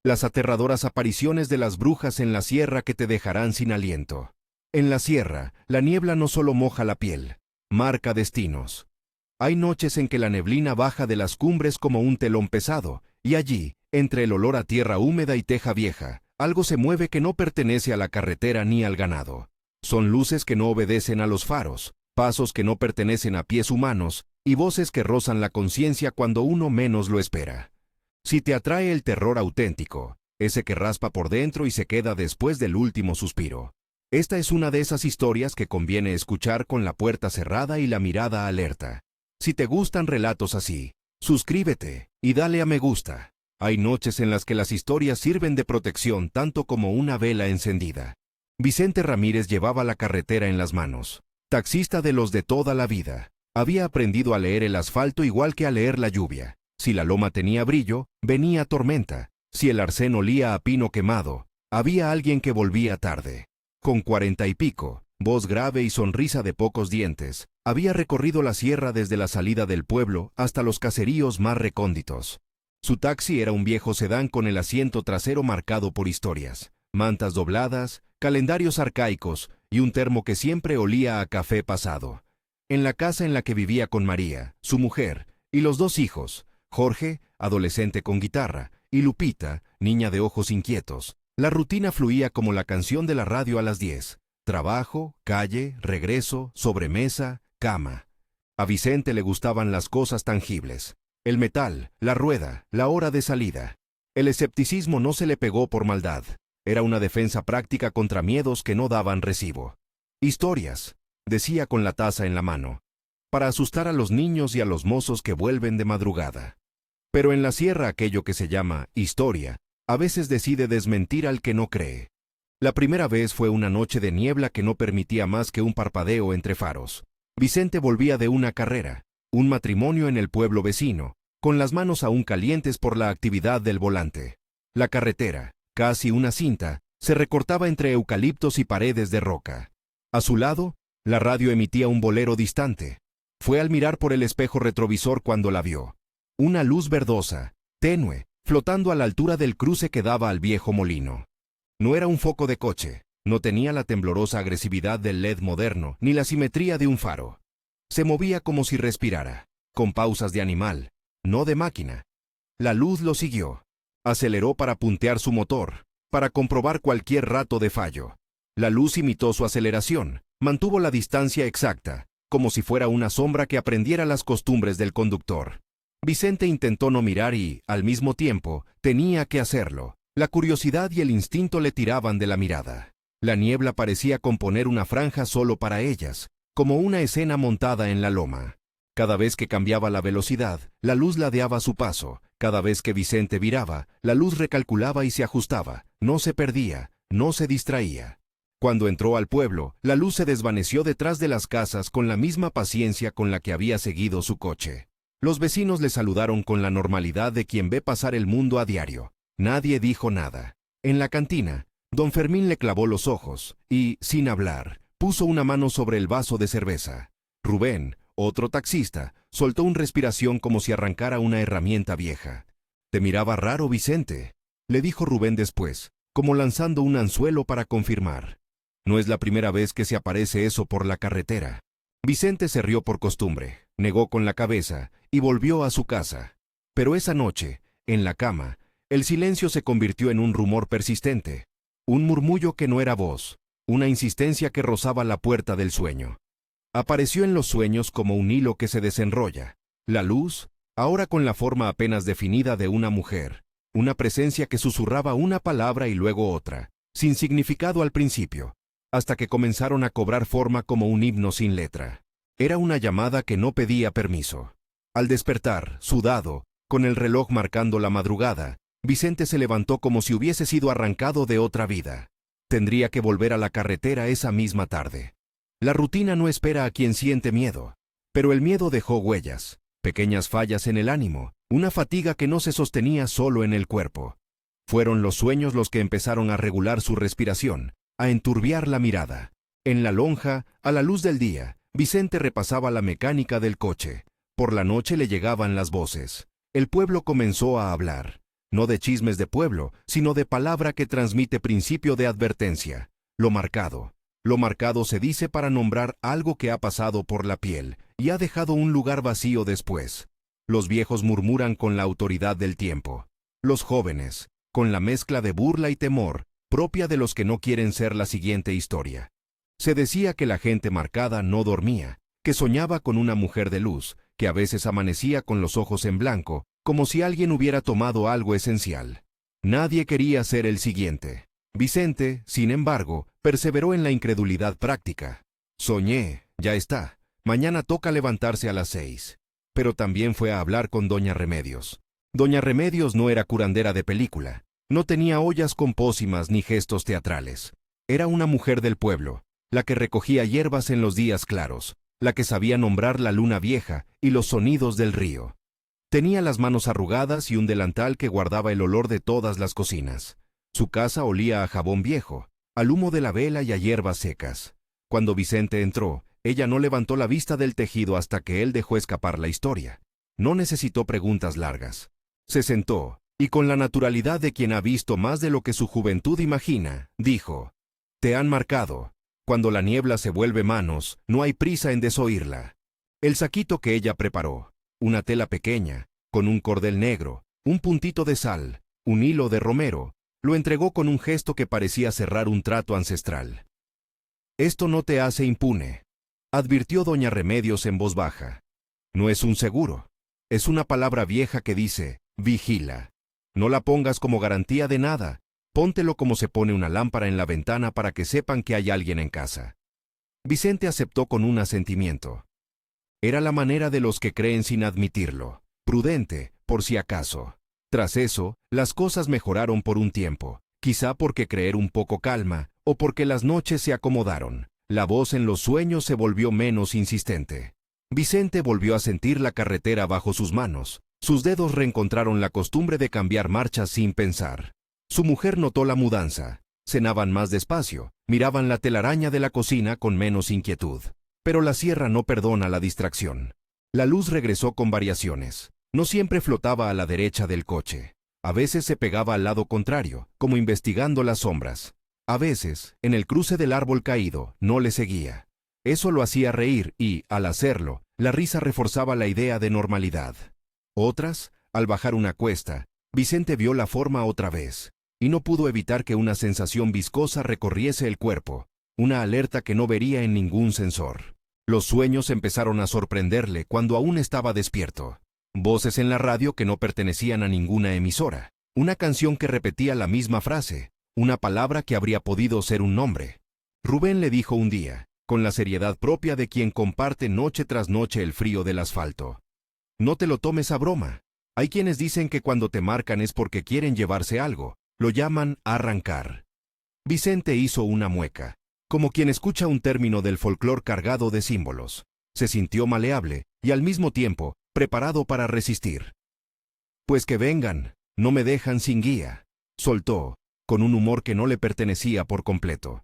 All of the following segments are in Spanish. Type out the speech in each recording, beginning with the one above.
las aterradoras apariciones de las brujas en la sierra que te dejarán sin aliento. En la sierra, la niebla no solo moja la piel, marca destinos. Hay noches en que la neblina baja de las cumbres como un telón pesado, y allí, entre el olor a tierra húmeda y teja vieja, algo se mueve que no pertenece a la carretera ni al ganado. Son luces que no obedecen a los faros, pasos que no pertenecen a pies humanos, y voces que rozan la conciencia cuando uno menos lo espera. Si te atrae el terror auténtico, ese que raspa por dentro y se queda después del último suspiro, esta es una de esas historias que conviene escuchar con la puerta cerrada y la mirada alerta. Si te gustan relatos así, suscríbete y dale a me gusta. Hay noches en las que las historias sirven de protección tanto como una vela encendida. Vicente Ramírez llevaba la carretera en las manos. Taxista de los de toda la vida. Había aprendido a leer el asfalto igual que a leer la lluvia. Si la loma tenía brillo, venía tormenta. Si el arcén olía a pino quemado, había alguien que volvía tarde. Con 40 y pico, voz grave y sonrisa de pocos dientes, había recorrido la sierra desde la salida del pueblo hasta los caseríos más recónditos. Su taxi era un viejo sedán con el asiento trasero marcado por historias, mantas dobladas, calendarios arcaicos y un termo que siempre olía a café pasado. En la casa en la que vivía con María, su mujer, y los 2 hijos, Jorge, adolescente con guitarra, y Lupita, niña de ojos inquietos, la rutina fluía como la canción de la radio a las 10. Trabajo, calle, regreso, sobremesa, cama. A Vicente le gustaban las cosas tangibles. El metal, la rueda, la hora de salida. El escepticismo no se le pegó por maldad. Era una defensa práctica contra miedos que no daban recibo. Historias, decía con la taza en la mano, para asustar a los niños y a los mozos que vuelven de madrugada. Pero en la sierra aquello que se llama historia, a veces decide desmentir al que no cree. La primera vez fue una noche de niebla que no permitía más que un parpadeo entre faros. Vicente volvía de una carrera, un matrimonio en el pueblo vecino, con las manos aún calientes por la actividad del volante. La carretera, casi una cinta, se recortaba entre eucaliptos y paredes de roca. A su lado, la radio emitía un bolero distante. Fue al mirar por el espejo retrovisor cuando la vio. Una luz verdosa, tenue, flotando a la altura del cruce que daba al viejo molino. No era un foco de coche, no tenía la temblorosa agresividad del LED moderno, ni la simetría de un faro. Se movía como si respirara, con pausas de animal, no de máquina. La luz lo siguió. Aceleró para puntear su motor, para comprobar cualquier rato de fallo. La luz imitó su aceleración, mantuvo la distancia exacta, como si fuera una sombra que aprendiera las costumbres del conductor. Vicente intentó no mirar y, al mismo tiempo, tenía que hacerlo. La curiosidad y el instinto le tiraban de la mirada. La niebla parecía componer una franja solo para ellas, como una escena montada en la loma. Cada vez que cambiaba la velocidad, la luz ladeaba su paso. Cada vez que Vicente viraba, la luz recalculaba y se ajustaba. No se perdía, no se distraía. Cuando entró al pueblo, la luz se desvaneció detrás de las casas con la misma paciencia con la que había seguido su coche. Los vecinos le saludaron con la normalidad de quien ve pasar el mundo a diario. Nadie dijo nada. En la cantina, don Fermín le clavó los ojos y, sin hablar, puso una mano sobre el vaso de cerveza. Rubén, otro taxista, soltó una respiración como si arrancara una herramienta vieja. «Te miraba raro, Vicente», le dijo Rubén después, como lanzando un anzuelo para confirmar. No es la primera vez que se aparece eso por la carretera. Vicente se rió por costumbre, negó con la cabeza y volvió a su casa. Pero esa noche, en la cama, el silencio se convirtió en un rumor persistente, un murmullo que no era voz, una insistencia que rozaba la puerta del sueño. Apareció en los sueños como un hilo que se desenrolla. La luz, ahora con la forma apenas definida de una mujer, una presencia que susurraba una palabra y luego otra, sin significado al principio, hasta que comenzaron a cobrar forma como un himno sin letra. Era una llamada que no pedía permiso. Al despertar, sudado, con el reloj marcando la madrugada, Vicente se levantó como si hubiese sido arrancado de otra vida. Tendría que volver a la carretera esa misma tarde. La rutina no espera a quien siente miedo, pero el miedo dejó huellas, pequeñas fallas en el ánimo, una fatiga que no se sostenía solo en el cuerpo. Fueron los sueños los que empezaron a regular su respiración, a enturbiar la mirada. En la lonja, a la luz del día, Vicente repasaba la mecánica del coche. Por la noche le llegaban las voces. El pueblo comenzó a hablar. no de chismes de pueblo, sino de palabra que transmite principio de advertencia. Lo marcado. Lo marcado se dice para nombrar algo que ha pasado por la piel y ha dejado un lugar vacío después. Los viejos murmuran con la autoridad del tiempo. Los jóvenes, con la mezcla de burla y temor, propia de los que no quieren ser la siguiente historia. Se decía que la gente marcada no dormía, que soñaba con una mujer de luz, que a veces amanecía con los ojos en blanco, como si alguien hubiera tomado algo esencial. Nadie quería ser el siguiente. Vicente, sin embargo, perseveró en la incredulidad práctica. Soñé, ya está, mañana toca levantarse a las 6. Pero también fue a hablar con doña Remedios. Doña Remedios no era curandera de película, no tenía ollas con pócimas ni gestos teatrales. Era una mujer del pueblo, la que recogía hierbas en los días claros, la que sabía nombrar la luna vieja y los sonidos del río. Tenía las manos arrugadas y un delantal que guardaba el olor de todas las cocinas. Su casa olía a jabón viejo, al humo de la vela y a hierbas secas. Cuando Vicente entró, ella no levantó la vista del tejido hasta que él dejó escapar la historia. No necesitó preguntas largas. Se sentó, y con la naturalidad de quien ha visto más de lo que su juventud imagina, dijo: «Te han marcado. Cuando la niebla se vuelve manos, no hay prisa en desoírla». El saquito que ella preparó, una tela pequeña, con un cordel negro, un puntito de sal, un hilo de romero, lo entregó con un gesto que parecía cerrar un trato ancestral. «Esto no te hace impune», advirtió doña Remedios en voz baja. «No es un seguro. Es una palabra vieja que dice, vigila. No la pongas como garantía de nada. Póntelo como se pone una lámpara en la ventana para que sepan que hay alguien en casa». Vicente aceptó con un asentimiento. Era la manera de los que creen sin admitirlo, prudente, por si acaso. Tras eso, las cosas mejoraron por un tiempo, quizá porque creer un poco calma, o porque las noches se acomodaron. La voz en los sueños se volvió menos insistente. Vicente volvió a sentir la carretera bajo sus manos. Sus dedos reencontraron la costumbre de cambiar marchas sin pensar. Su mujer notó la mudanza. Cenaban más despacio, miraban la telaraña de la cocina con menos inquietud. Pero la sierra no perdona la distracción. La luz regresó con variaciones. No siempre flotaba a la derecha del coche. A veces se pegaba al lado contrario, como investigando las sombras. A veces, en el cruce del árbol caído, no le seguía. Eso lo hacía reír y, al hacerlo, la risa reforzaba la idea de normalidad. Otras, al bajar una cuesta, Vicente vio la forma otra vez, y no pudo evitar que una sensación viscosa recorriese el cuerpo, una alerta que no vería en ningún sensor. Los sueños empezaron a sorprenderle cuando aún estaba despierto. Voces en la radio que no pertenecían a ninguna emisora, una canción que repetía la misma frase, una palabra que habría podido ser un nombre. Rubén le dijo un día, con la seriedad propia de quien comparte noche tras noche el frío del asfalto: «No te lo tomes a broma. Hay quienes dicen que cuando te marcan es porque quieren llevarse algo, lo llaman arrancar». Vicente hizo una mueca, como quien escucha un término del folclor cargado de símbolos. Se sintió maleable y al mismo tiempo preparado para resistir. «Pues que vengan, no me dejan sin guía», soltó, con un humor que no le pertenecía por completo.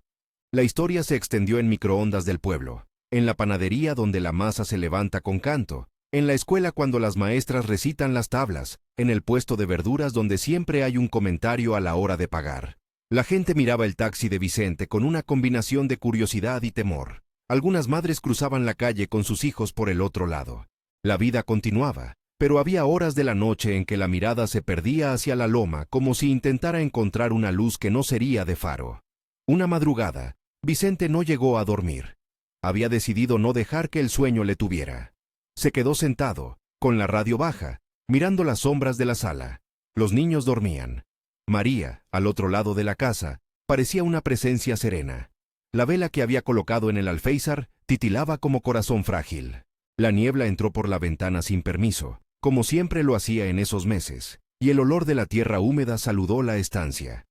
La historia se extendió en microondas del pueblo, en la panadería donde la masa se levanta con canto, en la escuela cuando las maestras recitan las tablas, en el puesto de verduras donde siempre hay un comentario a la hora de pagar. La gente miraba el taxi de Vicente con una combinación de curiosidad y temor. Algunas madres cruzaban la calle con sus hijos por el otro lado. La vida continuaba, pero había horas de la noche en que la mirada se perdía hacia la loma como si intentara encontrar una luz que no sería de faro. Una madrugada, Vicente no llegó a dormir. Había decidido no dejar que el sueño le tuviera. Se quedó sentado, con la radio baja, mirando las sombras de la sala. Los niños dormían. María, al otro lado de la casa, parecía una presencia serena. La vela que había colocado en el alféizar titilaba como corazón frágil. La niebla entró por la ventana sin permiso, como siempre lo hacía en esos meses, y el olor de la tierra húmeda saludó la estancia.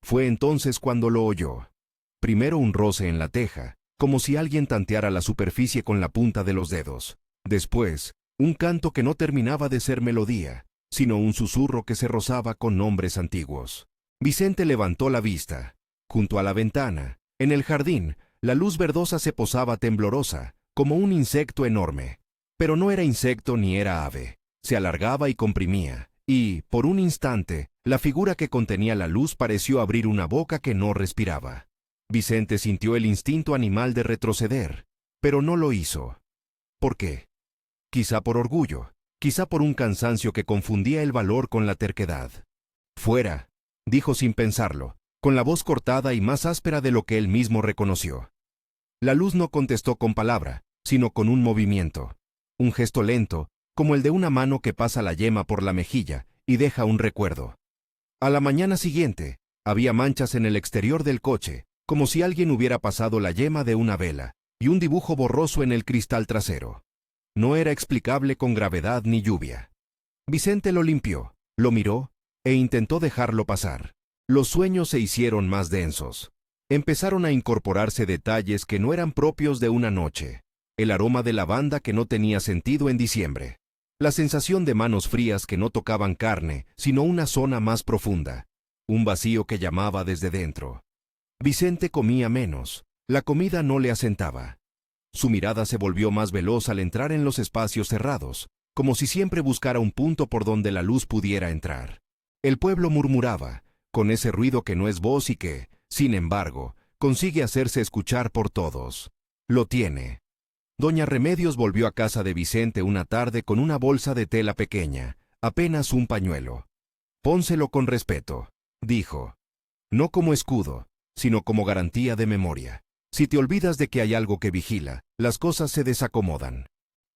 Fue entonces cuando lo oyó. Primero un roce en la teja, como si alguien tanteara la superficie con la punta de los dedos. Después, un canto que no terminaba de ser melodía, sino un susurro que se rozaba con nombres antiguos. Vicente levantó la vista. Junto a la ventana, en el jardín, la luz verdosa se posaba temblorosa, como un insecto enorme. Pero no era insecto ni era ave. Se alargaba y comprimía, y, por un instante, la figura que contenía la luz pareció abrir una boca que no respiraba. Vicente sintió el instinto animal de retroceder, pero no lo hizo. ¿Por qué? Quizá por orgullo, quizá por un cansancio que confundía el valor con la terquedad. «Fuera», dijo sin pensarlo, con la voz cortada y más áspera de lo que él mismo reconoció. La luz no contestó con palabra, sino con un movimiento, un gesto lento, como el de una mano que pasa la yema por la mejilla y deja un recuerdo. A la mañana siguiente, había manchas en el exterior del coche, como si alguien hubiera pasado la yema de una vela, y un dibujo borroso en el cristal trasero. No era explicable con gravedad ni lluvia. Vicente lo limpió, lo miró, e intentó dejarlo pasar. Los sueños se hicieron más densos. Empezaron a incorporarse detalles que no eran propios de una noche. El aroma de lavanda que no tenía sentido en diciembre. La sensación de manos frías que no tocaban carne, sino una zona más profunda. Un vacío que llamaba desde dentro. Vicente comía menos. La comida no le asentaba. Su mirada se volvió más veloz al entrar en los espacios cerrados, como si siempre buscara un punto por donde la luz pudiera entrar. El pueblo murmuraba, con ese ruido que no es voz y que, sin embargo, consigue hacerse escuchar por todos. Lo tiene. Doña Remedios volvió a casa de Vicente una tarde con una bolsa de tela pequeña, apenas un pañuelo. «Pónselo con respeto», dijo. «No como escudo, sino como garantía de memoria. Si te olvidas de que hay algo que vigila, las cosas se desacomodan».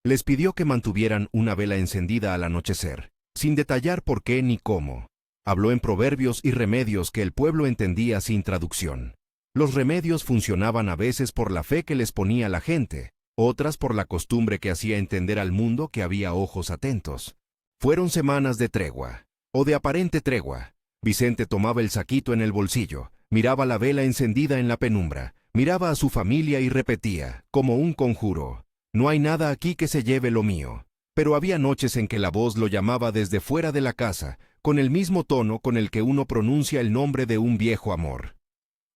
Les pidió que mantuvieran una vela encendida al anochecer, sin detallar por qué ni cómo. Habló en proverbios y remedios que el pueblo entendía sin traducción. Los remedios funcionaban a veces por la fe que les ponía la gente, otras por la costumbre que hacía entender al mundo que había ojos atentos. Fueron semanas de tregua, o de aparente tregua. Vicente tomaba el saquito en el bolsillo, miraba la vela encendida en la penumbra, miraba a su familia y repetía, como un conjuro: «No hay nada aquí que se lleve lo mío». Pero había noches en que la voz lo llamaba desde fuera de la casa, con el mismo tono con el que uno pronuncia el nombre de un viejo amor.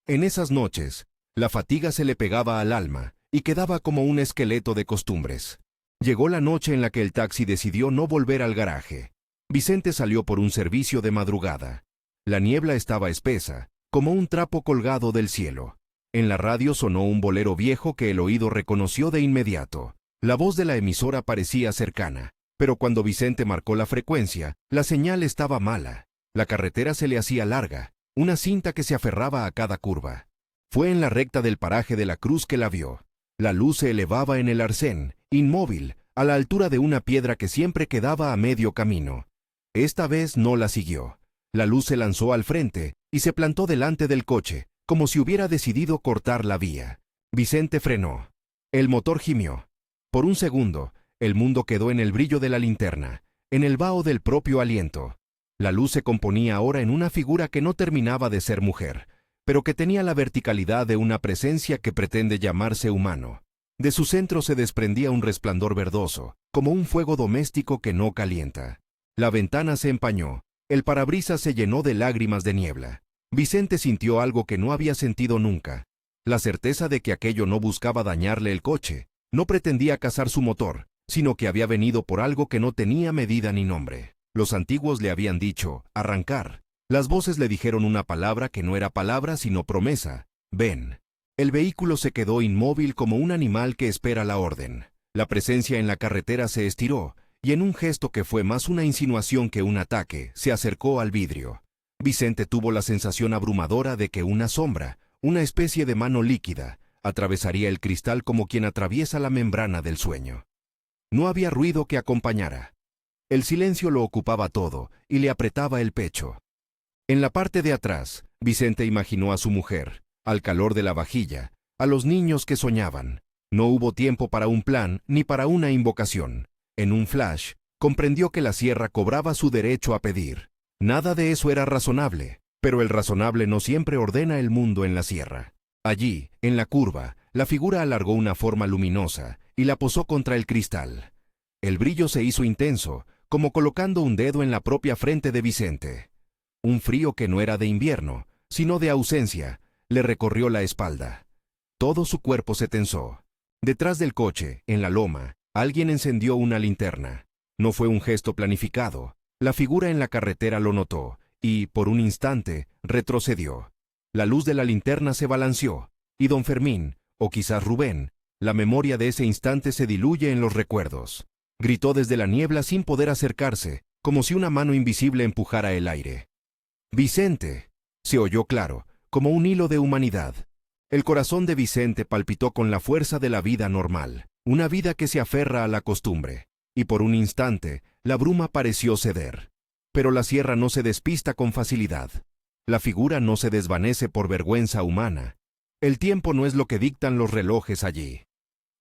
En esas noches, la fatiga se le pegaba al alma y quedaba como un esqueleto de costumbres. Llegó la noche en la que el taxi decidió no volver al garaje. Vicente salió por un servicio de madrugada. La niebla estaba espesa, como un trapo colgado del cielo. En la radio sonó un bolero viejo que el oído reconoció de inmediato. La voz de la emisora parecía cercana, pero cuando Vicente marcó la frecuencia, la señal estaba mala. La carretera se le hacía larga, una cinta que se aferraba a cada curva. Fue en la recta del paraje de la Cruz que la vio. La luz se elevaba en el arcén, inmóvil, a la altura de una piedra que siempre quedaba a medio camino. Esta vez no la siguió. La luz se lanzó al frente y se plantó delante del coche, como si hubiera decidido cortar la vía. Vicente frenó. El motor gimió. Por un segundo, el mundo quedó en el brillo de la linterna, en el vaho del propio aliento. La luz se componía ahora en una figura que no terminaba de ser mujer, pero que tenía la verticalidad de una presencia que pretende llamarse humano. De su centro se desprendía un resplandor verdoso, como un fuego doméstico que no calienta. La ventana se empañó, el parabrisas se llenó de lágrimas de niebla. Vicente sintió algo que no había sentido nunca, la certeza de que aquello no buscaba dañarle el coche, no pretendía cazar su motor, sino que había venido por algo que no tenía medida ni nombre. Los antiguos le habían dicho, arrancar. Las voces le dijeron una palabra que no era palabra sino promesa, ven. El vehículo se quedó inmóvil como un animal que espera la orden. La presencia en la carretera se estiró, y en un gesto que fue más una insinuación que un ataque, se acercó al vidrio. Vicente tuvo la sensación abrumadora de que una sombra, una especie de mano líquida, atravesaría el cristal como quien atraviesa la membrana del sueño. No había ruido que acompañara. El silencio lo ocupaba todo y le apretaba el pecho. En la parte de atrás, Vicente imaginó a su mujer, al calor de la vajilla, a los niños que soñaban. No hubo tiempo para un plan ni para una invocación. En un flash, comprendió que la sierra cobraba su derecho a pedir. Nada de eso era razonable, pero el razonable no siempre ordena el mundo en la sierra. Allí, en la curva, la figura alargó una forma luminosa y la posó contra el cristal. El brillo se hizo intenso, como colocando un dedo en la propia frente de Vicente. Un frío que no era de invierno, sino de ausencia, le recorrió la espalda. Todo su cuerpo se tensó. Detrás del coche, en la loma, alguien encendió una linterna. No fue un gesto planificado, La figura en la carretera lo notó, y, por un instante, retrocedió. La luz de la linterna se balanceó, y don Fermín, o quizás Rubén, la memoria de ese instante se diluye en los recuerdos. Gritó desde la niebla sin poder acercarse, como si una mano invisible empujara el aire. «Vicente», se oyó claro, como un hilo de humanidad. El corazón de Vicente palpitó con la fuerza de la vida normal, una vida que se aferra a la costumbre, y por un instante, la bruma pareció ceder. Pero la sierra no se despista con facilidad. La figura no se desvanece por vergüenza humana. El tiempo no es lo que dictan los relojes allí.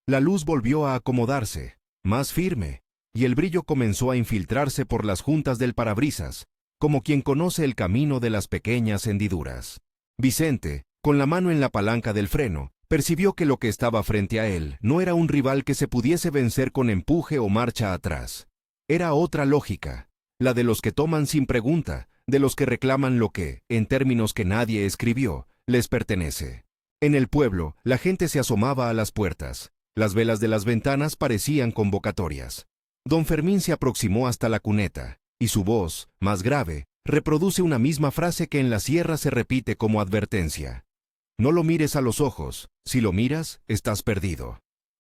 La luz volvió a acomodarse, más firme, y el brillo comenzó a infiltrarse por las juntas del parabrisas, como quien conoce el camino de las pequeñas hendiduras. Vicente, con la mano en la palanca del freno, percibió que lo que estaba frente a él no era un rival que se pudiese vencer con empuje o marcha atrás. Era otra lógica, la de los que toman sin pregunta, de los que reclaman lo que, en términos que nadie escribió, les pertenece. En el pueblo, la gente se asomaba a las puertas. Las velas de las ventanas parecían convocatorias. Don Fermín se aproximó hasta la cuneta, y su voz, más grave, reproduce una misma frase que en la sierra se repite como advertencia. No lo mires a los ojos, si lo miras, estás perdido.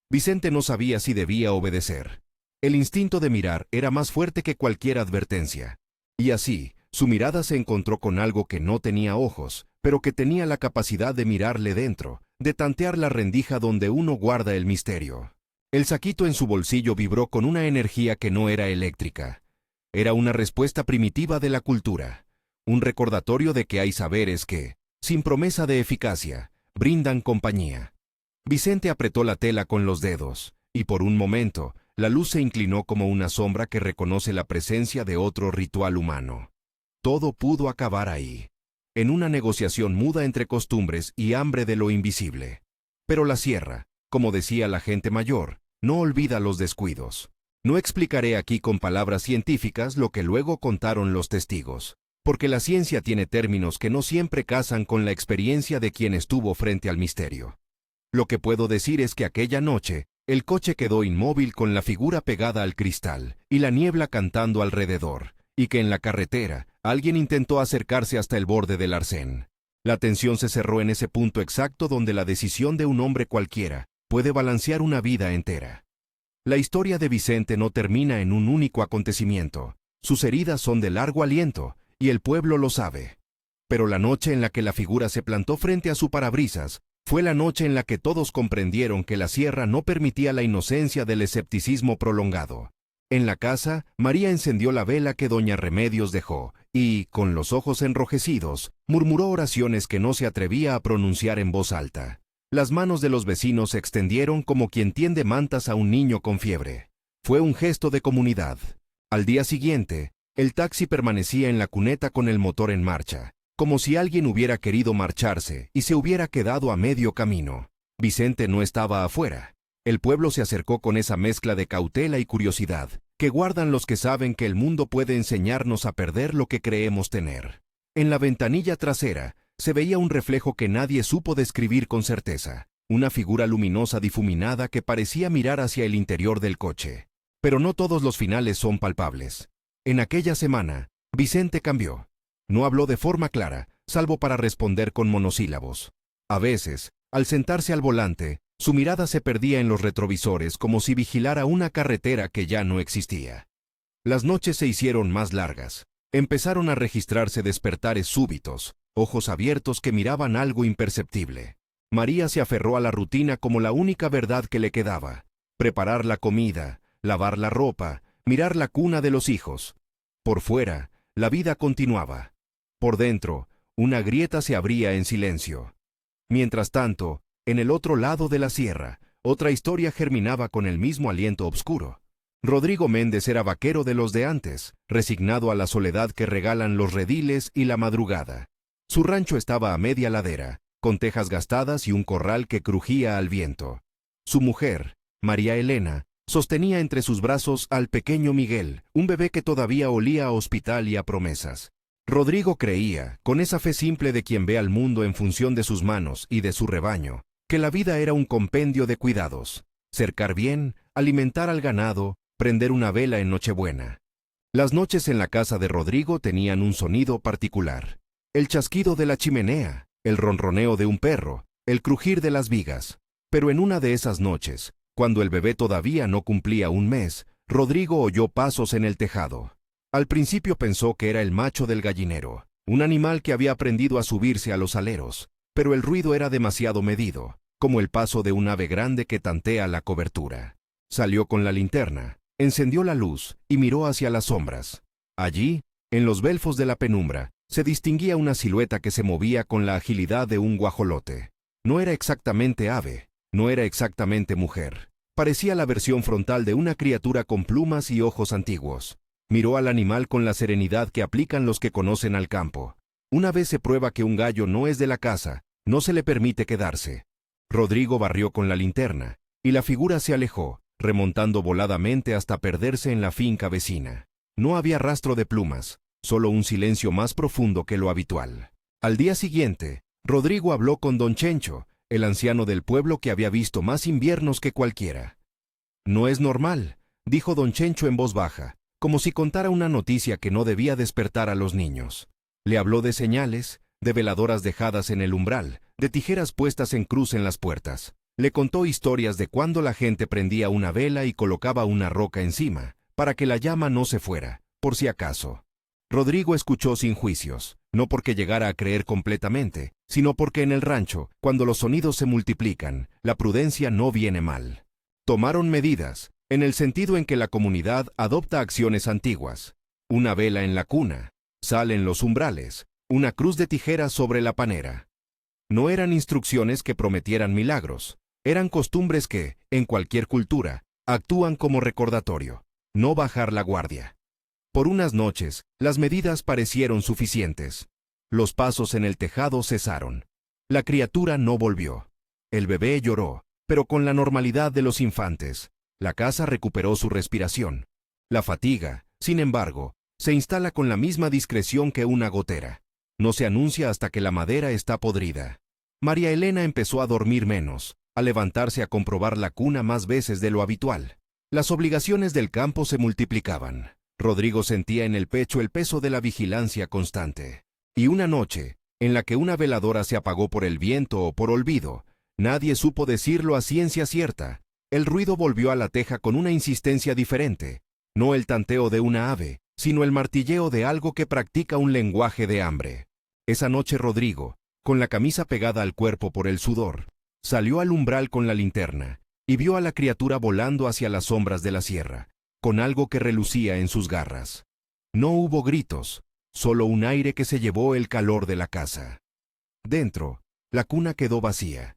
Vicente no sabía si debía obedecer. El instinto de mirar era más fuerte que cualquier advertencia. Y así, su mirada se encontró con algo que no tenía ojos, pero que tenía la capacidad de mirarle dentro, de tantear la rendija donde uno guarda el misterio. El saquito en su bolsillo vibró con una energía que no era eléctrica. Era una respuesta primitiva de la cultura, un recordatorio de que hay saberes que, sin promesa de eficacia, brindan compañía. Vicente apretó la tela con los dedos, y por un momento, la luz se inclinó como una sombra que reconoce la presencia de otro ritual humano. Todo pudo acabar ahí, en una negociación muda entre costumbres y hambre de lo invisible. Pero la sierra, como decía la gente mayor, no olvida los descuidos. No explicaré aquí con palabras científicas lo que luego contaron los testigos, porque la ciencia tiene términos que no siempre casan con la experiencia de quien estuvo frente al misterio. Lo que puedo decir es que aquella noche, el coche quedó inmóvil con la figura pegada al cristal y la niebla cantando alrededor, y que en la carretera alguien intentó acercarse hasta el borde del arcén. La tensión se cerró en ese punto exacto donde la decisión de un hombre cualquiera puede balancear una vida entera. La historia de Vicente no termina en un único acontecimiento. Sus heridas son de largo aliento, y el pueblo lo sabe. Pero la noche en la que la figura se plantó frente a su parabrisas fue la noche en la que todos comprendieron que la sierra no permitía la inocencia del escepticismo prolongado. En la casa, María encendió la vela que doña Remedios dejó, y, con los ojos enrojecidos, murmuró oraciones que no se atrevía a pronunciar en voz alta. Las manos de los vecinos se extendieron como quien tiende mantas a un niño con fiebre. Fue un gesto de comunidad. Al día siguiente, el taxi permanecía en la cuneta con el motor en marcha, como si alguien hubiera querido marcharse y se hubiera quedado a medio camino. Vicente no estaba afuera. El pueblo se acercó con esa mezcla de cautela y curiosidad que guardan los que saben que el mundo puede enseñarnos a perder lo que creemos tener. En la ventanilla trasera se veía un reflejo que nadie supo describir con certeza, una figura luminosa difuminada que parecía mirar hacia el interior del coche. Pero no todos los finales son palpables. En aquella semana, Vicente cambió. No habló de forma clara, salvo para responder con monosílabos. A veces, al sentarse al volante, su mirada se perdía en los retrovisores como si vigilara una carretera que ya no existía. Las noches se hicieron más largas. Empezaron a registrarse despertares súbitos, ojos abiertos que miraban algo imperceptible. María se aferró a la rutina como la única verdad que le quedaba. Preparar la comida, lavar la ropa, mirar la cuna de los hijos. Por fuera, la vida continuaba. Por dentro, una grieta se abría en silencio. Mientras tanto, en el otro lado de la sierra, otra historia germinaba con el mismo aliento obscuro. Rodrigo Méndez era vaquero de los de antes, resignado a la soledad que regalan los rediles y la madrugada. Su rancho estaba a media ladera, con tejas gastadas y un corral que crujía al viento. Su mujer, María Elena, sostenía entre sus brazos al pequeño Miguel, un bebé que todavía olía a hospital y a promesas. Rodrigo creía, con esa fe simple de quien ve al mundo en función de sus manos y de su rebaño, que la vida era un compendio de cuidados: cercar bien, alimentar al ganado, prender una vela en Nochebuena. Las noches en la casa de Rodrigo tenían un sonido particular. El chasquido de la chimenea, el ronroneo de un perro, el crujir de las vigas. Pero en una de esas noches, cuando el bebé todavía no cumplía un mes, Rodrigo oyó pasos en el tejado. Al principio pensó que era el macho del gallinero, un animal que había aprendido a subirse a los aleros, pero el ruido era demasiado medido, como el paso de un ave grande que tantea la cobertura. Salió con la linterna, encendió la luz y miró hacia las sombras. Allí, en los belfos de la penumbra, se distinguía una silueta que se movía con la agilidad de un guajolote. No era exactamente ave, no era exactamente mujer. Parecía la versión frontal de una criatura con plumas y ojos antiguos. Miró al animal con la serenidad que aplican los que conocen al campo. Una vez se prueba que un gallo no es de la casa, no se le permite quedarse. Rodrigo barrió con la linterna, y la figura se alejó, remontando voladamente hasta perderse en la finca vecina. No había rastro de plumas, solo un silencio más profundo que lo habitual. Al día siguiente, Rodrigo habló con don Chencho, el anciano del pueblo que había visto más inviernos que cualquiera. «No es normal», dijo don Chencho en voz baja, como si contara una noticia que no debía despertar a los niños. Le habló de señales, de veladoras dejadas en el umbral, de tijeras puestas en cruz en las puertas. Le contó historias de cuando la gente prendía una vela y colocaba una roca encima, para que la llama no se fuera, por si acaso. Rodrigo escuchó sin juicios, no porque llegara a creer completamente, sino porque en el rancho, cuando los sonidos se multiplican, la prudencia no viene mal. Tomaron medidas, en el sentido en que la comunidad adopta acciones antiguas. Una vela en la cuna, sal en los umbrales, una cruz de tijeras sobre la panera. No eran instrucciones que prometieran milagros, eran costumbres que, en cualquier cultura, actúan como recordatorio. No bajar la guardia. Por unas noches, las medidas parecieron suficientes. Los pasos en el tejado cesaron. La criatura no volvió. El bebé lloró, pero con la normalidad de los infantes. La casa recuperó su respiración. La fatiga, sin embargo, se instala con la misma discreción que una gotera. No se anuncia hasta que la madera está podrida. María Elena empezó a dormir menos, a levantarse a comprobar la cuna más veces de lo habitual. Las obligaciones del campo se multiplicaban. Rodrigo sentía en el pecho el peso de la vigilancia constante. Y una noche, en la que una veladora se apagó por el viento o por olvido, nadie supo decirlo a ciencia cierta. El ruido volvió a la teja con una insistencia diferente. No el tanteo de una ave, sino el martilleo de algo que practica un lenguaje de hambre. Esa noche Rodrigo, con la camisa pegada al cuerpo por el sudor, salió al umbral con la linterna y vio a la criatura volando hacia las sombras de la sierra, con algo que relucía en sus garras. No hubo gritos, solo un aire que se llevó el calor de la casa. Dentro, la cuna quedó vacía.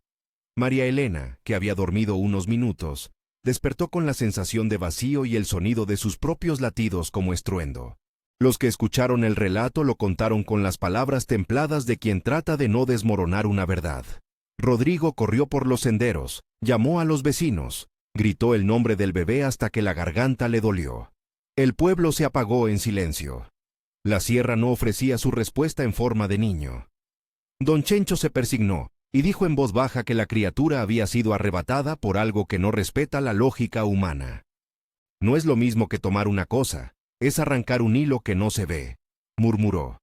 María Elena, que había dormido unos minutos, despertó con la sensación de vacío y el sonido de sus propios latidos como estruendo. Los que escucharon el relato lo contaron con las palabras templadas de quien trata de no desmoronar una verdad. Rodrigo corrió por los senderos, llamó a los vecinos, gritó el nombre del bebé hasta que la garganta le dolió. El pueblo se apagó en silencio. La sierra no ofrecía su respuesta en forma de niño. Don Chencho se persignó y dijo en voz baja que la criatura había sido arrebatada por algo que no respeta la lógica humana. «No es lo mismo que tomar una cosa, es arrancar un hilo que no se ve», murmuró.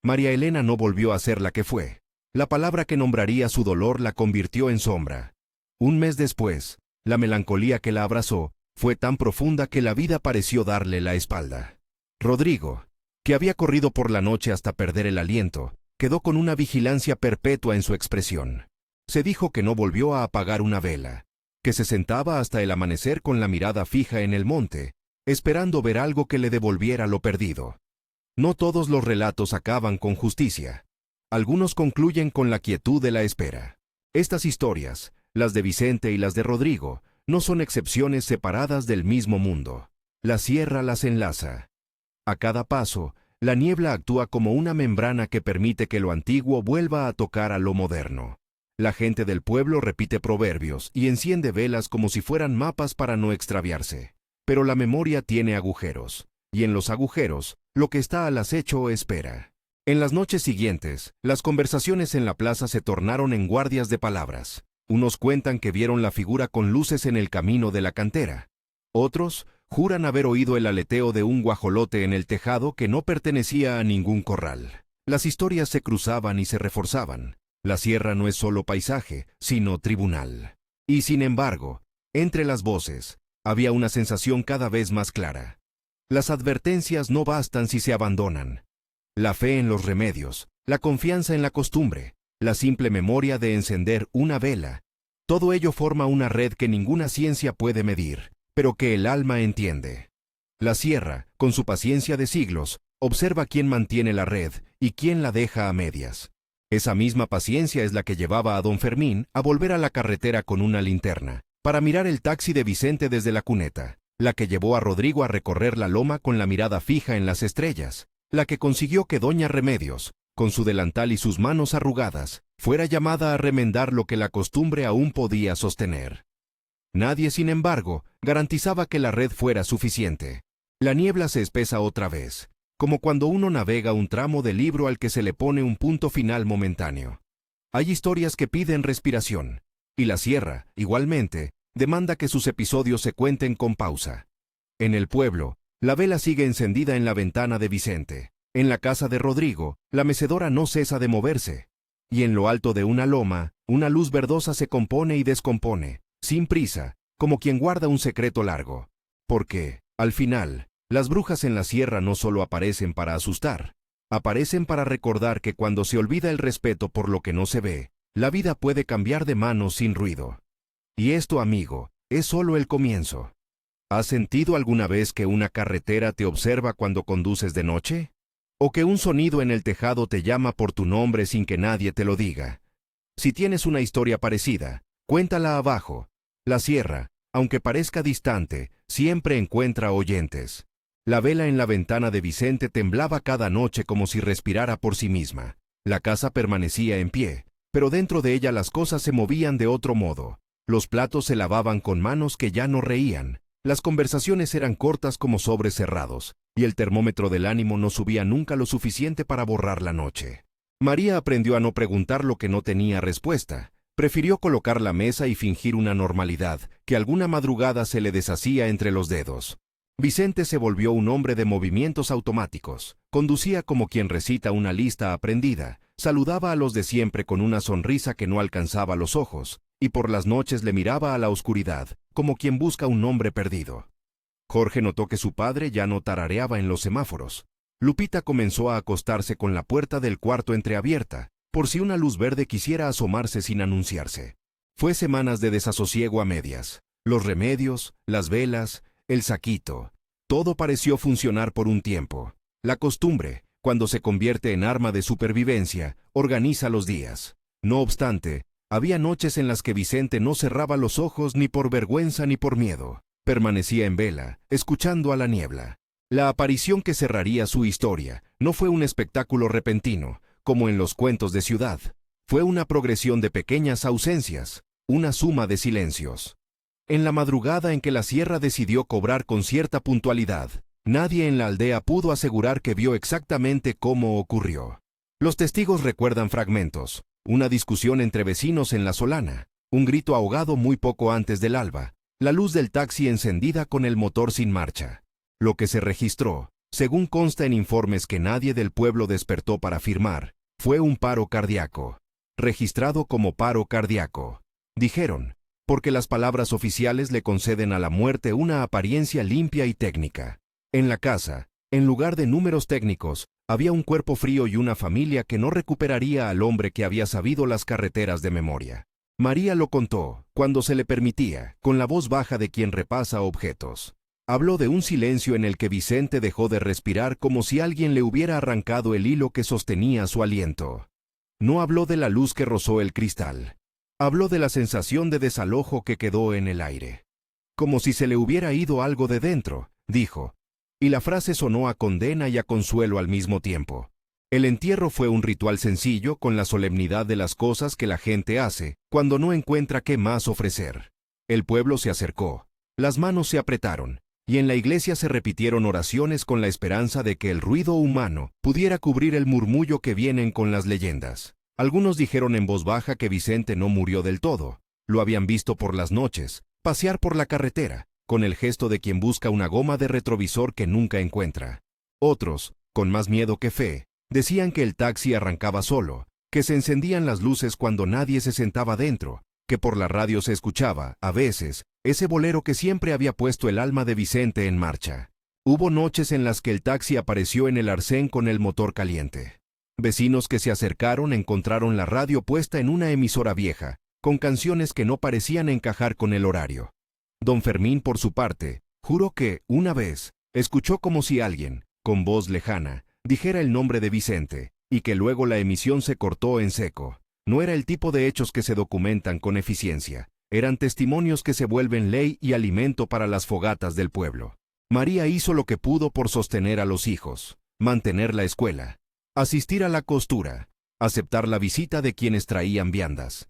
María Elena no volvió a ser la que fue. La palabra que nombraría su dolor la convirtió en sombra. Un mes después, la melancolía que la abrazó fue tan profunda que la vida pareció darle la espalda. Rodrigo, que había corrido por la noche hasta perder el aliento, quedó con una vigilancia perpetua en su expresión. Se dijo que no volvió a apagar una vela, que se sentaba hasta el amanecer con la mirada fija en el monte, esperando ver algo que le devolviera lo perdido. No todos los relatos acaban con justicia. Algunos concluyen con la quietud de la espera. Estas historias, las de Vicente y las de Rodrigo, no son excepciones separadas del mismo mundo. La sierra las enlaza. A cada paso, la niebla actúa como una membrana que permite que lo antiguo vuelva a tocar a lo moderno. La gente del pueblo repite proverbios y enciende velas como si fueran mapas para no extraviarse. Pero la memoria tiene agujeros, y en los agujeros, lo que está al acecho espera. En las noches siguientes, las conversaciones en la plaza se tornaron en guardias de palabras. Unos cuentan que vieron la figura con luces en el camino de la cantera. Otros juran haber oído el aleteo de un guajolote en el tejado que no pertenecía a ningún corral. Las historias se cruzaban y se reforzaban. La sierra no es solo paisaje, sino tribunal. Y sin embargo, entre las voces, había una sensación cada vez más clara. Las advertencias no bastan si se abandonan. La fe en los remedios, la confianza en la costumbre, la simple memoria de encender una vela, todo ello forma una red que ninguna ciencia puede medir, pero que el alma entiende. La sierra, con su paciencia de siglos, observa quién mantiene la red y quién la deja a medias. Esa misma paciencia es la que llevaba a don Fermín a volver a la carretera con una linterna, para mirar el taxi de Vicente desde la cuneta, la que llevó a Rodrigo a recorrer la loma con la mirada fija en las estrellas, la que consiguió que doña Remedios, con su delantal y sus manos arrugadas, fuera llamada a remendar lo que la costumbre aún podía sostener. Nadie, sin embargo, garantizaba que la red fuera suficiente. La niebla se espesa otra vez, como cuando uno navega un tramo de libro al que se le pone un punto final momentáneo. Hay historias que piden respiración, y la sierra, igualmente, demanda que sus episodios se cuenten con pausa. En el pueblo, la vela sigue encendida en la ventana de Vicente. En la casa de Rodrigo, la mecedora no cesa de moverse. Y en lo alto de una loma, una luz verdosa se compone y descompone, sin prisa, como quien guarda un secreto largo. Porque, al final, las brujas en la sierra no solo aparecen para asustar, aparecen para recordar que cuando se olvida el respeto por lo que no se ve, la vida puede cambiar de manos sin ruido. Y esto, amigo, es solo el comienzo. ¿Has sentido alguna vez que una carretera te observa cuando conduces de noche? ¿O que un sonido en el tejado te llama por tu nombre sin que nadie te lo diga? Si tienes una historia parecida, cuéntala abajo. La sierra, aunque parezca distante, siempre encuentra oyentes. La vela en la ventana de Vicente temblaba cada noche como si respirara por sí misma. La casa permanecía en pie, pero dentro de ella las cosas se movían de otro modo. Los platos se lavaban con manos que ya no reían. Las conversaciones eran cortas como sobres cerrados, y el termómetro del ánimo no subía nunca lo suficiente para borrar la noche. María aprendió a no preguntar lo que no tenía respuesta. Prefirió colocar la mesa y fingir una normalidad que alguna madrugada se le deshacía entre los dedos. Vicente se volvió un hombre de movimientos automáticos. Conducía como quien recita una lista aprendida, saludaba a los de siempre con una sonrisa que no alcanzaba los ojos, y por las noches le miraba a la oscuridad, como quien busca un nombre perdido. Jorge notó que su padre ya no tarareaba en los semáforos. Lupita comenzó a acostarse con la puerta del cuarto entreabierta, por si una luz verde quisiera asomarse sin anunciarse. Fue semanas de desasosiego a medias. Los remedios, las velas, el saquito, todo pareció funcionar por un tiempo. La costumbre, cuando se convierte en arma de supervivencia, organiza los días. No obstante, había noches en las que Vicente no cerraba los ojos ni por vergüenza ni por miedo. Permanecía en vela, escuchando a la niebla. La aparición que cerraría su historia no fue un espectáculo repentino, como en los cuentos de ciudad. Fue una progresión de pequeñas ausencias, una suma de silencios. En la madrugada en que la sierra decidió cobrar con cierta puntualidad, nadie en la aldea pudo asegurar que vio exactamente cómo ocurrió. Los testigos recuerdan fragmentos, una discusión entre vecinos en la solana, un grito ahogado muy poco antes del alba, la luz del taxi encendida con el motor sin marcha. Lo que se registró, según consta en informes que nadie del pueblo despertó para firmar, fue un paro cardíaco. Registrado como paro cardíaco. Dijeron, porque las palabras oficiales le conceden a la muerte una apariencia limpia y técnica. En la casa, en lugar de números técnicos, había un cuerpo frío y una familia que no recuperaría al hombre que había sabido las carreteras de memoria. María lo contó, cuando se le permitía, con la voz baja de quien repasa objetos. Habló de un silencio en el que Vicente dejó de respirar como si alguien le hubiera arrancado el hilo que sostenía su aliento. No habló de la luz que rozó el cristal. Habló de la sensación de desalojo que quedó en el aire. Como si se le hubiera ido algo de dentro, dijo, y la frase sonó a condena y a consuelo al mismo tiempo. El entierro fue un ritual sencillo con la solemnidad de las cosas que la gente hace cuando no encuentra qué más ofrecer. El pueblo se acercó, las manos se apretaron, y en la iglesia se repitieron oraciones con la esperanza de que el ruido humano pudiera cubrir el murmullo que vienen con las leyendas. Algunos dijeron en voz baja que Vicente no murió del todo. Lo habían visto por las noches, pasear por la carretera, con el gesto de quien busca una goma de retrovisor que nunca encuentra. Otros, con más miedo que fe, decían que el taxi arrancaba solo, que se encendían las luces cuando nadie se sentaba dentro, que por la radio se escuchaba, a veces, ese bolero que siempre había puesto el alma de Vicente en marcha. Hubo noches en las que el taxi apareció en el arcén con el motor caliente. Vecinos que se acercaron encontraron la radio puesta en una emisora vieja, con canciones que no parecían encajar con el horario. Don Fermín, por su parte, juró que, una vez, escuchó como si alguien, con voz lejana, dijera el nombre de Vicente, y que luego la emisión se cortó en seco. No era el tipo de hechos que se documentan con eficiencia. Eran testimonios que se vuelven ley y alimento para las fogatas del pueblo. María hizo lo que pudo por sostener a los hijos, mantener la escuela, asistir a la costura, aceptar la visita de quienes traían viandas.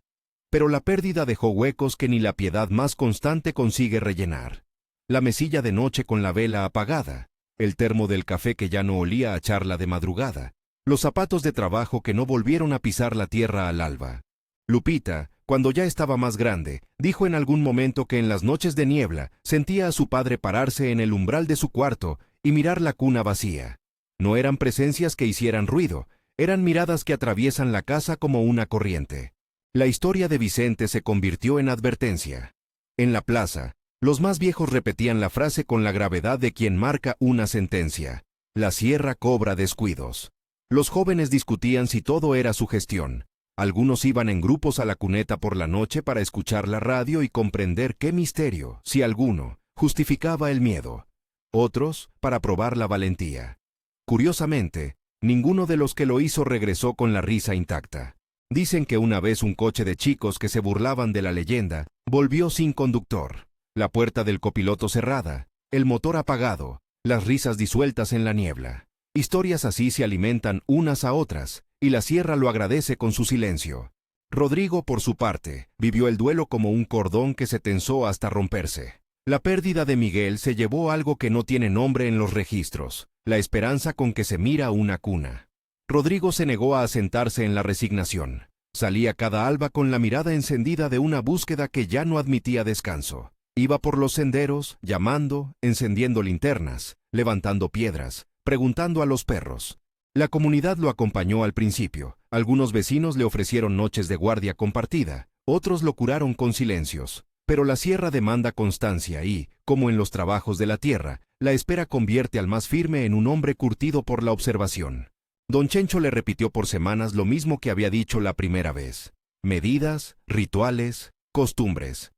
Pero la pérdida dejó huecos que ni la piedad más constante consigue rellenar. La mesilla de noche con la vela apagada, el termo del café que ya no olía a charla de madrugada, los zapatos de trabajo que no volvieron a pisar la tierra al alba. Lupita, cuando ya estaba más grande, dijo en algún momento que en las noches de niebla sentía a su padre pararse en el umbral de su cuarto y mirar la cuna vacía. No eran presencias que hicieran ruido, eran miradas que atraviesan la casa como una corriente. La historia de Vicente se convirtió en advertencia. En la plaza, los más viejos repetían la frase con la gravedad de quien marca una sentencia: la sierra cobra descuidos. Los jóvenes discutían si todo era sugestión. Algunos iban en grupos a la cuneta por la noche para escuchar la radio y comprender qué misterio, si alguno, justificaba el miedo. Otros, para probar la valentía. Curiosamente, ninguno de los que lo hizo regresó con la risa intacta. Dicen que una vez un coche de chicos que se burlaban de la leyenda volvió sin conductor, la puerta del copiloto cerrada, el motor apagado, las risas disueltas en la niebla. Historias así se alimentan unas a otras, y la sierra lo agradece con su silencio. Rodrigo, por su parte, vivió el duelo como un cordón que se tensó hasta romperse. La pérdida de Miguel se llevó algo que no tiene nombre en los registros: la esperanza con que se mira una cuna. Rodrigo se negó a asentarse en la resignación. Salía cada alba con la mirada encendida de una búsqueda que ya no admitía descanso. Iba por los senderos, llamando, encendiendo linternas, levantando piedras, preguntando a los perros. La comunidad lo acompañó al principio. Algunos vecinos le ofrecieron noches de guardia compartida, otros lo curaron con silencios. Pero la sierra demanda constancia y, como en los trabajos de la tierra, la espera convierte al más firme en un hombre curtido por la observación. Don Chencho le repitió por semanas lo mismo que había dicho la primera vez: medidas, rituales, costumbres.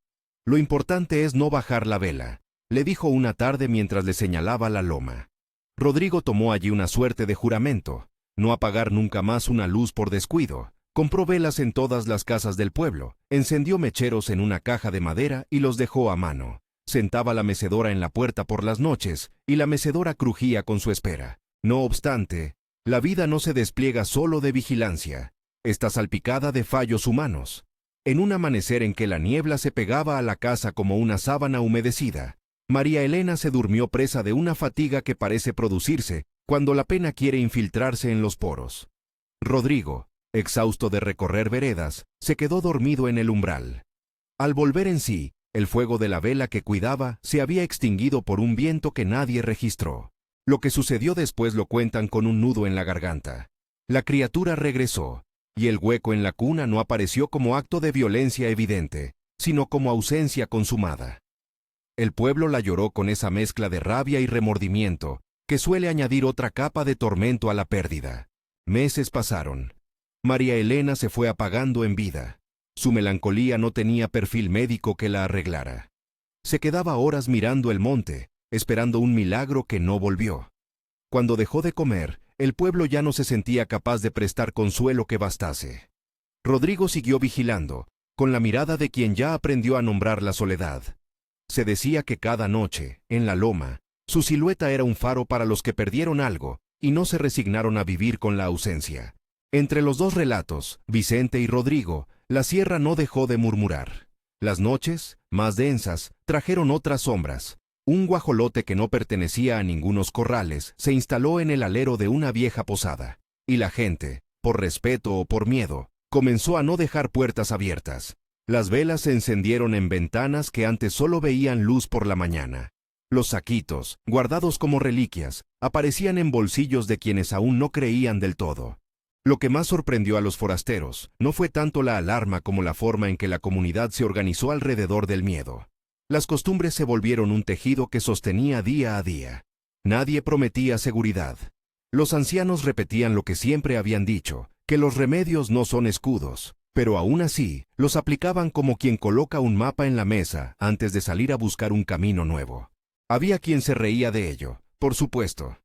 Lo importante es no bajar la vela, le dijo una tarde mientras le señalaba la loma. Rodrigo tomó allí una suerte de juramento: no apagar nunca más una luz por descuido. Compró velas en todas las casas del pueblo, encendió mecheros en una caja de madera y los dejó a mano. Sentaba la mecedora en la puerta por las noches, y la mecedora crujía con su espera. No obstante, la vida no se despliega solo de vigilancia. Está salpicada de fallos humanos. En un amanecer en que la niebla se pegaba a la casa como una sábana humedecida, María Elena se durmió presa de una fatiga que parece producirse cuando la pena quiere infiltrarse en los poros. Rodrigo, exhausto de recorrer veredas, se quedó dormido en el umbral. Al volver en sí, el fuego de la vela que cuidaba se había extinguido por un viento que nadie registró. Lo que sucedió después lo cuentan con un nudo en la garganta. La criatura regresó, y el hueco en la cuna no apareció como acto de violencia evidente, sino como ausencia consumada. El pueblo la lloró con esa mezcla de rabia y remordimiento que suele añadir otra capa de tormento a la pérdida. Meses pasaron. María Elena se fue apagando en vida. Su melancolía no tenía perfil médico que la arreglara. Se quedaba horas mirando el monte, esperando un milagro que no volvió. Cuando dejó de comer, el pueblo ya no se sentía capaz de prestar consuelo que bastase. Rodrigo siguió vigilando, con la mirada de quien ya aprendió a nombrar la soledad. Se decía que cada noche, en la loma, su silueta era un faro para los que perdieron algo y no se resignaron a vivir con la ausencia. Entre los dos relatos, Vicente y Rodrigo, la sierra no dejó de murmurar. Las noches, más densas, trajeron otras sombras. Un guajolote que no pertenecía a ningunos corrales se instaló en el alero de una vieja posada, y la gente, por respeto o por miedo, comenzó a no dejar puertas abiertas. Las velas se encendieron en ventanas que antes solo veían luz por la mañana. Los saquitos, guardados como reliquias, aparecían en bolsillos de quienes aún no creían del todo. Lo que más sorprendió a los forasteros no fue tanto la alarma como la forma en que la comunidad se organizó alrededor del miedo. Las costumbres se volvieron un tejido que sostenía día a día. Nadie prometía seguridad. Los ancianos repetían lo que siempre habían dicho, que los remedios no son escudos, pero aún así, los aplicaban como quien coloca un mapa en la mesa antes de salir a buscar un camino nuevo. Había quien se reía de ello, por supuesto.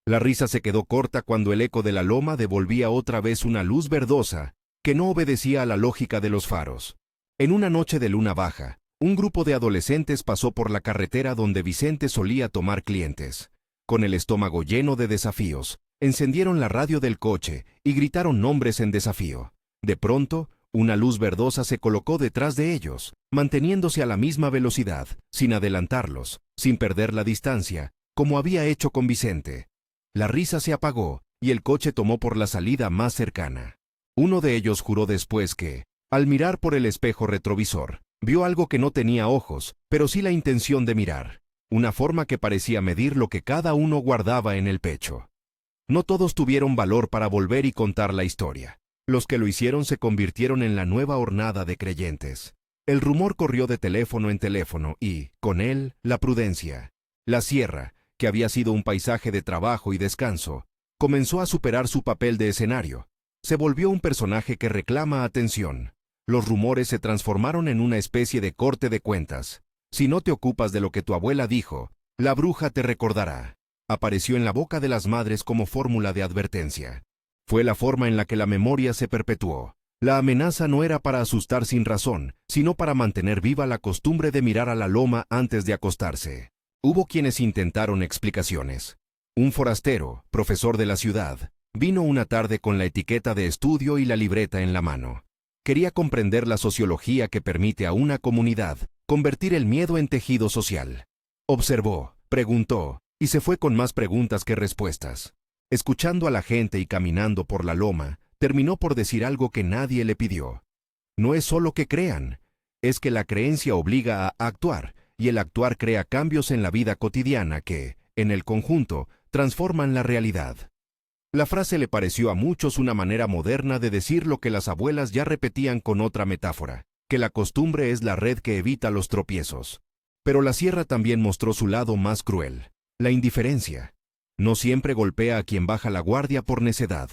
La risa se quedó corta cuando el eco de la loma devolvía otra vez una luz verdosa que no obedecía a la lógica de los faros. En una noche de luna baja, un grupo de adolescentes pasó por la carretera donde Vicente solía tomar clientes. Con el estómago lleno de desafíos, encendieron la radio del coche y gritaron nombres en desafío. De pronto, una luz verdosa se colocó detrás de ellos, manteniéndose a la misma velocidad, sin adelantarlos, sin perder la distancia, como había hecho con Vicente. La risa se apagó y el coche tomó por la salida más cercana. Uno de ellos juró después que, al mirar por el espejo retrovisor, vio algo que no tenía ojos, pero sí la intención de mirar. Una forma que parecía medir lo que cada uno guardaba en el pecho. No todos tuvieron valor para volver y contar la historia. Los que lo hicieron se convirtieron en la nueva hornada de creyentes. El rumor corrió de teléfono en teléfono y, con él, la prudencia. La sierra, que había sido un paisaje de trabajo y descanso, comenzó a superar su papel de escenario. Se volvió un personaje que reclama atención. Los rumores se transformaron en una especie de corte de cuentas. Si no te ocupas de lo que tu abuela dijo, la bruja te recordará. Apareció en la boca de las madres como fórmula de advertencia. Fue la forma en la que la memoria se perpetuó. La amenaza no era para asustar sin razón, sino para mantener viva la costumbre de mirar a la loma antes de acostarse. Hubo quienes intentaron explicaciones. Un forastero, profesor de la ciudad, vino una tarde con la etiqueta de estudio y la libreta en la mano. Quería comprender la sociología que permite a una comunidad convertir el miedo en tejido social. Observó, preguntó, y se fue con más preguntas que respuestas. Escuchando a la gente y caminando por la loma, terminó por decir algo que nadie le pidió. No es solo que crean, es que la creencia obliga a actuar, y el actuar crea cambios en la vida cotidiana que, en el conjunto, transforman la realidad. La frase le pareció a muchos una manera moderna de decir lo que las abuelas ya repetían con otra metáfora, que la costumbre es la red que evita los tropiezos. Pero la sierra también mostró su lado más cruel, la indiferencia. No siempre golpea a quien baja la guardia por necedad.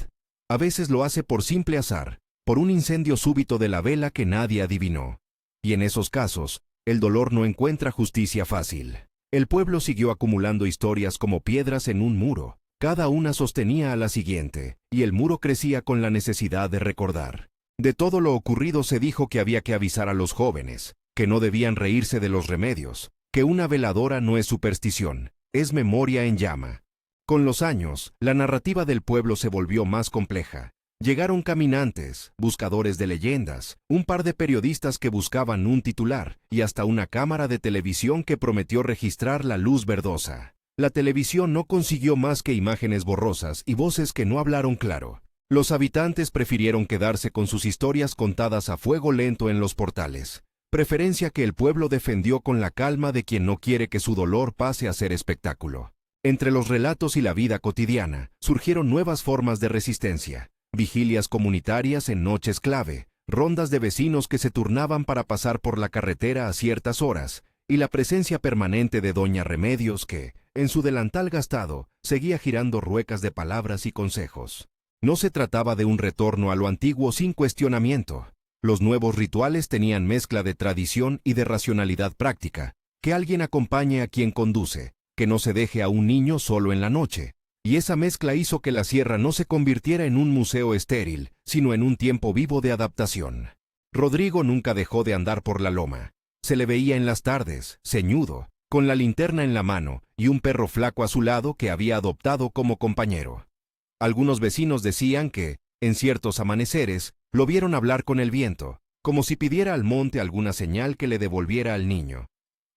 A veces lo hace por simple azar, por un incendio súbito de la vela que nadie adivinó. Y en esos casos, el dolor no encuentra justicia fácil. El pueblo siguió acumulando historias como piedras en un muro. Cada una sostenía a la siguiente, y el muro crecía con la necesidad de recordar. De todo lo ocurrido se dijo que había que avisar a los jóvenes, que no debían reírse de los remedios, que una veladora no es superstición, es memoria en llama. Con los años, la narrativa del pueblo se volvió más compleja. Llegaron caminantes, buscadores de leyendas, un par de periodistas que buscaban un titular, y hasta una cámara de televisión que prometió registrar la luz verdosa. La televisión no consiguió más que imágenes borrosas y voces que no hablaron claro. Los habitantes prefirieron quedarse con sus historias contadas a fuego lento en los portales, preferencia que el pueblo defendió con la calma de quien no quiere que su dolor pase a ser espectáculo. Entre los relatos y la vida cotidiana, surgieron nuevas formas de resistencia, vigilias comunitarias en noches clave, rondas de vecinos que se turnaban para pasar por la carretera a ciertas horas, y la presencia permanente de Doña Remedios que, en su delantal gastado, seguía girando ruecas de palabras y consejos. No se trataba de un retorno a lo antiguo sin cuestionamiento. Los nuevos rituales tenían mezcla de tradición y de racionalidad práctica. Que alguien acompañe a quien conduce, que no se deje a un niño solo en la noche. Y esa mezcla hizo que la sierra no se convirtiera en un museo estéril, sino en un tiempo vivo de adaptación. Rodrigo nunca dejó de andar por la loma. Se le veía en las tardes, ceñudo, con la linterna en la mano y un perro flaco a su lado que había adoptado como compañero. Algunos vecinos decían que, en ciertos amaneceres, lo vieron hablar con el viento, como si pidiera al monte alguna señal que le devolviera al niño.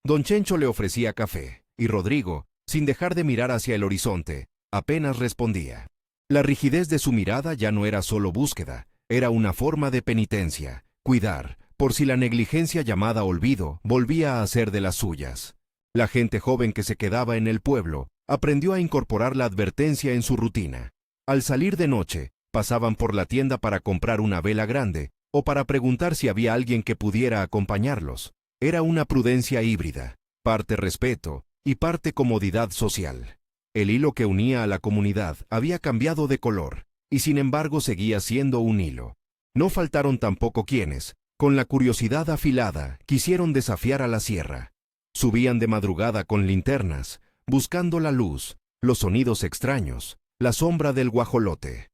Don Chencho le ofrecía café, y Rodrigo, sin dejar de mirar hacia el horizonte, apenas respondía. La rigidez de su mirada ya no era solo búsqueda, era una forma de penitencia, cuidar, por si la negligencia llamada olvido volvía a hacer de las suyas. La gente joven que se quedaba en el pueblo aprendió a incorporar la advertencia en su rutina. Al salir de noche, pasaban por la tienda para comprar una vela grande o para preguntar si había alguien que pudiera acompañarlos. Era una prudencia híbrida, parte respeto y parte comodidad social. El hilo que unía a la comunidad había cambiado de color, y sin embargo seguía siendo un hilo. No faltaron tampoco quienes, con la curiosidad afilada, quisieron desafiar a la sierra. Subían de madrugada con linternas, buscando la luz, los sonidos extraños, la sombra del guajolote.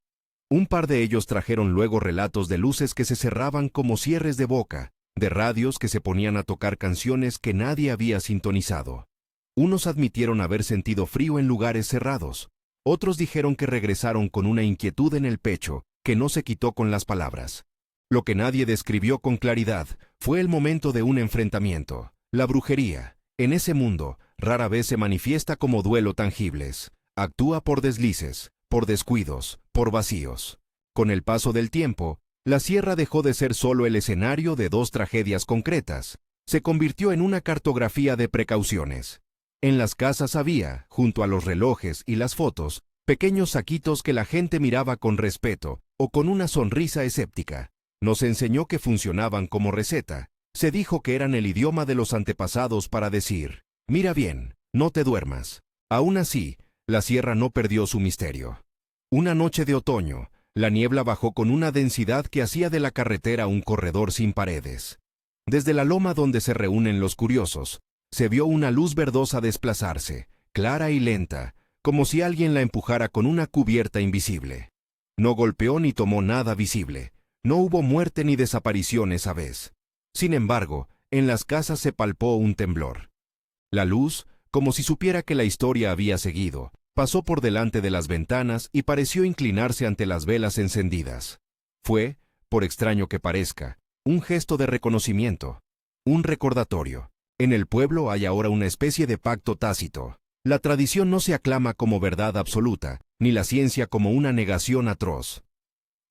Un par de ellos trajeron luego relatos de luces que se cerraban como cierres de boca, de radios que se ponían a tocar canciones que nadie había sintonizado. Unos admitieron haber sentido frío en lugares cerrados, otros dijeron que regresaron con una inquietud en el pecho que no se quitó con las palabras. Lo que nadie describió con claridad fue el momento de un enfrentamiento. La brujería, en ese mundo, rara vez se manifiesta como duelo tangibles. Actúa por deslices, por descuidos, por vacíos. Con el paso del tiempo, la sierra dejó de ser solo el escenario de dos tragedias concretas. Se convirtió en una cartografía de precauciones. En las casas había, junto a los relojes y las fotos, pequeños saquitos que la gente miraba con respeto o con una sonrisa escéptica. Nos enseñó que funcionaban como receta. Se dijo que eran el idioma de los antepasados para decir, mira bien, no te duermas. Aún así, la sierra no perdió su misterio. Una noche de otoño, la niebla bajó con una densidad que hacía de la carretera un corredor sin paredes. Desde la loma donde se reúnen los curiosos, se vio una luz verdosa desplazarse, clara y lenta, como si alguien la empujara con una cubierta invisible. No golpeó ni tomó nada visible. No hubo muerte ni desaparición esa vez. Sin embargo, en las casas se palpó un temblor. La luz, como si supiera que la historia había seguido, pasó por delante de las ventanas y pareció inclinarse ante las velas encendidas. Fue, por extraño que parezca, un gesto de reconocimiento, un recordatorio. En el pueblo hay ahora una especie de pacto tácito. La tradición no se aclama como verdad absoluta, ni la ciencia como una negación atroz.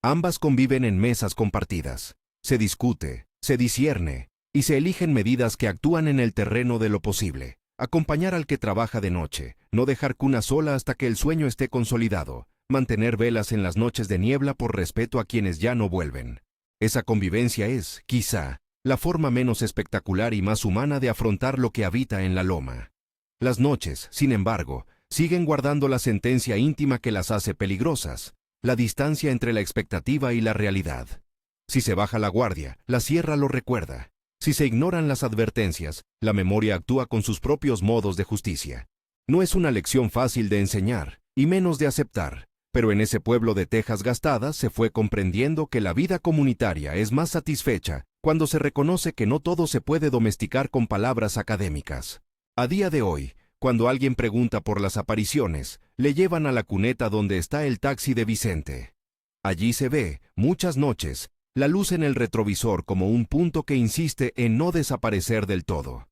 Ambas conviven en mesas compartidas. Se discute, se discierne, y se eligen medidas que actúan en el terreno de lo posible. Acompañar al que trabaja de noche, no dejar cuna sola hasta que el sueño esté consolidado, mantener velas en las noches de niebla por respeto a quienes ya no vuelven. Esa convivencia es, quizá, la forma menos espectacular y más humana de afrontar lo que habita en la loma. Las noches, sin embargo, siguen guardando la sentencia íntima que las hace peligrosas, la distancia entre la expectativa y la realidad. Si se baja la guardia, la sierra lo recuerda. Si se ignoran las advertencias, la memoria actúa con sus propios modos de justicia. No es una lección fácil de enseñar, y menos de aceptar, pero en ese pueblo de tejas gastadas se fue comprendiendo que la vida comunitaria es más satisfecha cuando se reconoce que no todo se puede domesticar con palabras académicas. A día de hoy, cuando alguien pregunta por las apariciones, le llevan a la cuneta donde está el taxi de Vicente. Allí se ve, muchas noches, la luz en el retrovisor como un punto que insiste en no desaparecer del todo.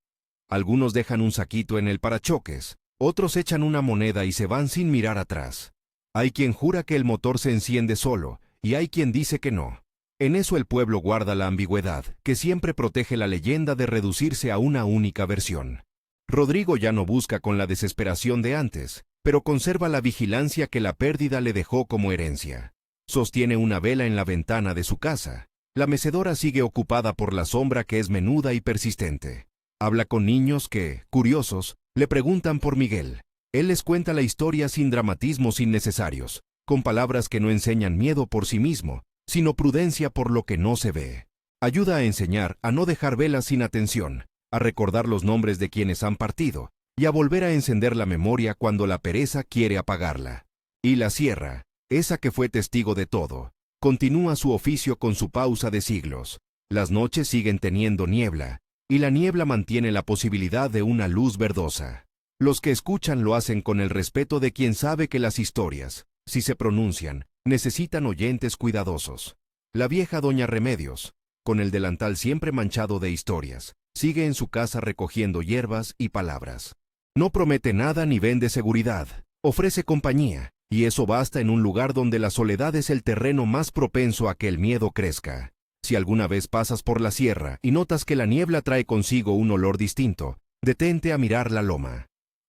Algunos dejan un saquito en el parachoques, otros echan una moneda y se van sin mirar atrás. Hay quien jura que el motor se enciende solo, y hay quien dice que no. En eso el pueblo guarda la ambigüedad, que siempre protege la leyenda de reducirse a una única versión. Rodrigo ya no busca con la desesperación de antes, pero conserva la vigilancia que la pérdida le dejó como herencia. Sostiene una vela en la ventana de su casa. La mecedora sigue ocupada por la sombra que es menuda y persistente. Habla con niños que, curiosos, le preguntan por Miguel. Él les cuenta la historia sin dramatismos innecesarios, con palabras que no enseñan miedo por sí mismo, sino prudencia por lo que no se ve. Ayuda a enseñar a no dejar velas sin atención, a recordar los nombres de quienes han partido, y a volver a encender la memoria cuando la pereza quiere apagarla. Y la sierra, esa que fue testigo de todo, continúa su oficio con su pausa de siglos. Las noches siguen teniendo niebla, y la niebla mantiene la posibilidad de una luz verdosa. Los que escuchan lo hacen con el respeto de quien sabe que las historias, si se pronuncian, necesitan oyentes cuidadosos. La vieja doña Remedios, con el delantal siempre manchado de historias, sigue en su casa recogiendo hierbas y palabras. No promete nada ni vende seguridad, ofrece compañía, y eso basta en un lugar donde la soledad es el terreno más propenso a que el miedo crezca. Si alguna vez pasas por la sierra y notas que la niebla trae consigo un olor distinto, detente a mirar la loma.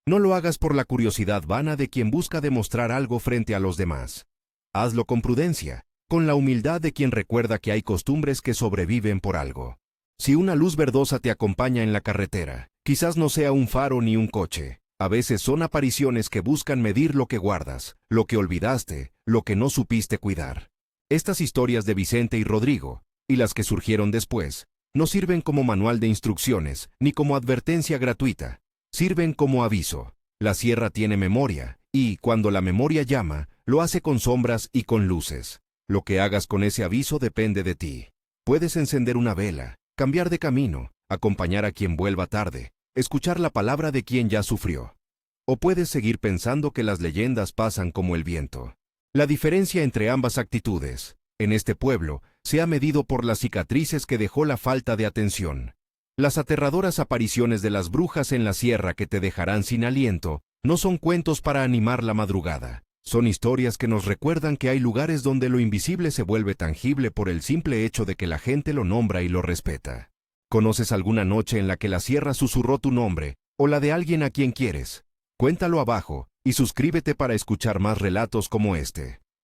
No lo hagas por la curiosidad vana de quien busca demostrar algo frente a los demás. Hazlo con prudencia, con la humildad de quien recuerda que hay costumbres que sobreviven por algo. Si una luz verdosa te acompaña en la carretera, quizás no sea un faro ni un coche. A veces son apariciones que buscan medir lo que guardas, lo que olvidaste, lo que no supiste cuidar. Estas historias de Vicente y Rodrigo, y las que surgieron después, no sirven como manual de instrucciones, ni como advertencia gratuita. Sirven como aviso. La sierra tiene memoria, y, cuando la memoria llama, lo hace con sombras y con luces. Lo que hagas con ese aviso depende de ti. Puedes encender una vela, cambiar de camino, acompañar a quien vuelva tarde, escuchar la palabra de quien ya sufrió. O puedes seguir pensando que las leyendas pasan como el viento. La diferencia entre ambas actitudes, en este pueblo, se ha medido por las cicatrices que dejó la falta de atención. Las aterradoras apariciones de las brujas en la sierra que te dejarán sin aliento no son cuentos para animar la madrugada. Son historias que nos recuerdan que hay lugares donde lo invisible se vuelve tangible por el simple hecho de que la gente lo nombra y lo respeta. ¿Conoces alguna noche en la que la sierra susurró tu nombre, o la de alguien a quien quieres? Cuéntalo abajo, y suscríbete para escuchar más relatos como este.